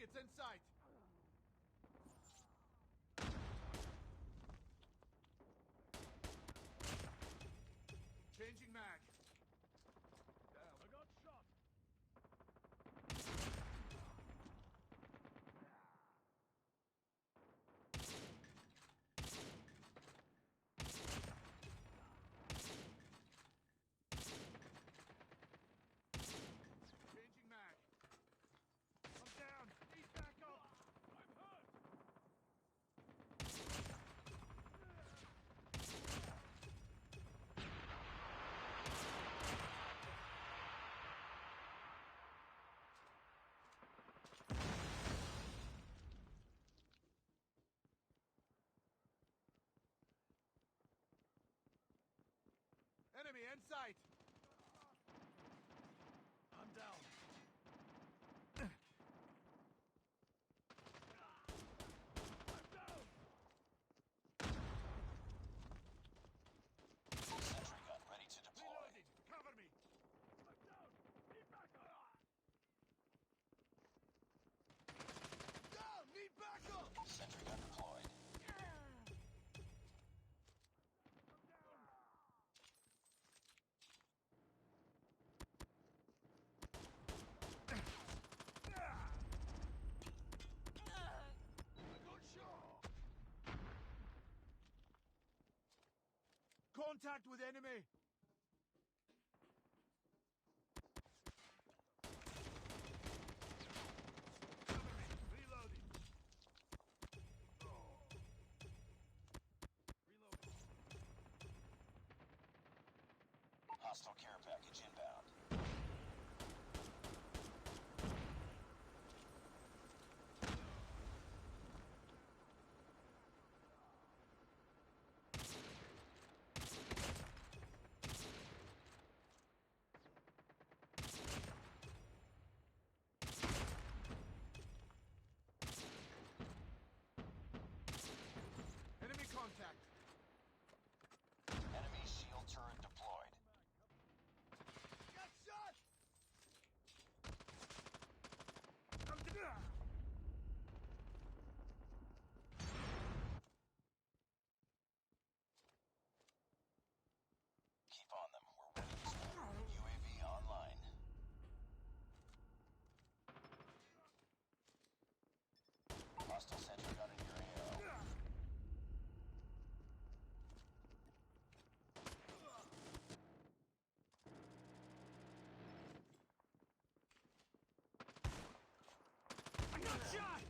Targets in sight! Changing mag. Down. I got shot. Changing mag. I'm down. He's back up. I'm hurt. Enemy in sight! I'm down. I'm down. Sentry gun ready to deploy. Reloading! Cover me! I'm down. Need backup. Down! Need backup! Sentry gun deployed. I'm down. I got shot! Contact with enemy! Cover me! Reloading! Reloading. Hostile care package inbound. Enemy contact! Enemy shield turret deployed. Got shot! Keep on them. We're ready to start. UAV online. Hostile sentry gun in your AO. I got shot!